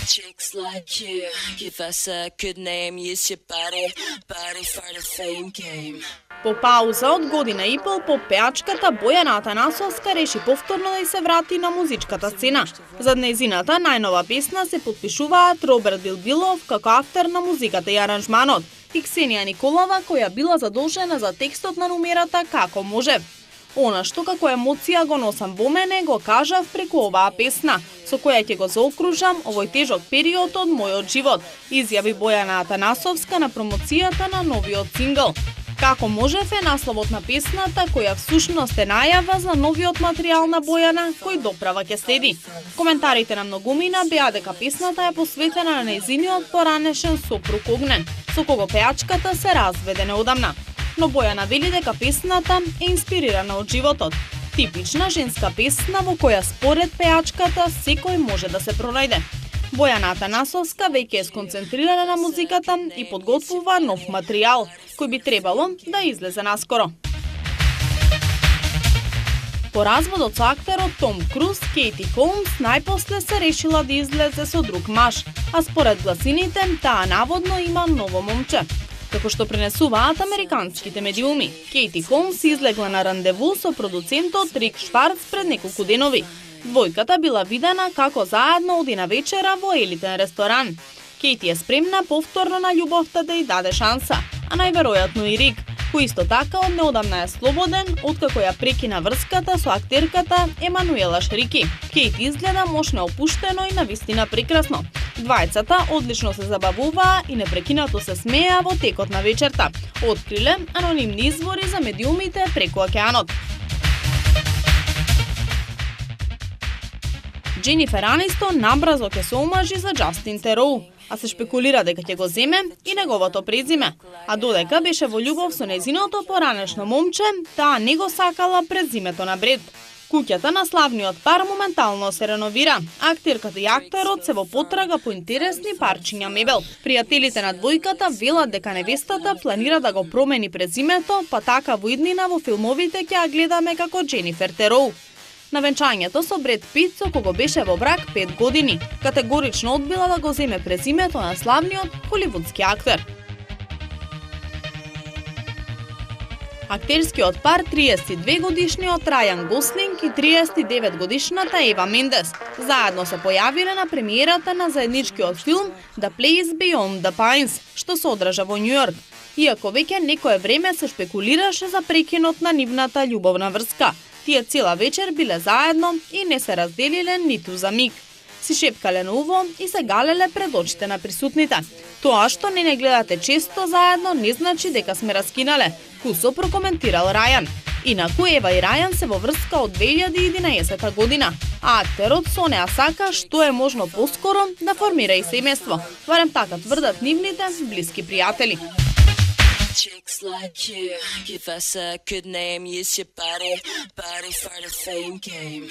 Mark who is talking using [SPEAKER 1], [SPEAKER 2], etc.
[SPEAKER 1] Chicks like you, give us a good name, use your body for the fame game.
[SPEAKER 2] По пауза од година и пол, поп-пеачката Бојана Атанасовска реши повторно да се врати на музичката сцена. За нејзината најнова песна се подпишуваат Роберт Билбилов како автор на музиката и аранжманот и Ксенија Николова, која била задолжена за текстот на номерата Како може. Она што како емоција го носам во мене, го кажав преку оваа песна, со која ќе го заокружам овој тежок период од мојот живот, изјави Бојана Атанасовска на промоцијата на новиот сингл. Како можев е насловот на песната, која всушност е најава за новиот материјал на Бојана, кој доправа ќе следи. Коментарите на многумина беа дека песната е посветена на нејзиниот поранешен сопруг Огнен, со кого пеачката се разведе неодамна. Но Бојана вели дека песната е инспирирана од животот. Типична женска песна во која според пеачката секој може да се пронајде. Бојана Атанасовска веќе е сконцентрирана на музиката и подготвува нов материјал, кој би требало да излезе наскоро. По разводот со актерот Том Круз, Кейти Холмс најпосле се решила да излезе со друг маж, а според гласините таа наводно има ново момче. Како што пренесуваат американските медиуми, Кейти Холмс излегла на рандеву со продуцентот Рик Шварц пред неколку денови. Двојката била видена како заедно оди на вечера во елитен ресторан. Кейти е спремна повторно на љубовта да ја даде шанса, а најверојатно и Рик, кој исто така од неодамна е слободен, откако ја прекина врската со актерката Емануела Шрики. Кейти изгледа мош неопуштено и навистина прекрасно. Двајцата одлично се забавуваа и непрекинато се смееа во текот на вечерта, откриле анонимни извори за медиумите преку океанот. Дженифер Анистон набрзо ќе се омажи за Џастин Тероу, а се шпекулира дека ќе го земе и неговото презиме. А додека беше во љубов со нејзиното поранешно момче, таа не го сакала презимето на Бред. Куќата на славниот пар моментално се реновира. Актерката и актерот се во потрага по интересни парчиња мебел. Пријателите на двојката велат дека невестата планира да го промени презимето, па така во иднина во филмовите ќе ја гледаме како Дженифер Тероу. На венчањето со Бред Пит, со кого беше во брак 5 години, категорично одбила да го земе презимето на славниот холивудски актер. Актерскиот пар 32 годишниот Рајан Гослинг и 39 годишната Ева Мендес заедно се појавиле на премиерата на заедничкиот филм The Place Beyond the Pines, што се одржа во Њујорк. Иако веќе некое време се шпекулираше за прекинот на нивната љубовна врска, тие цела вечер биле заедно и не се разделиле ниту за миг. Си шепкале на уво и се галеле пред очите на присутните. Тоа што не гледате често заедно не значи дека сме раскинале, кусо прокоментирал Рајан. Инаку Ева и Рајан се во врска од 2011 година, а актерот со неа сака што е можно поскоро да формира и семејство. Барем така тврдат нивните блиски пријатели.
[SPEAKER 1] Chicks like you, give us a good name, use your body for the fame game.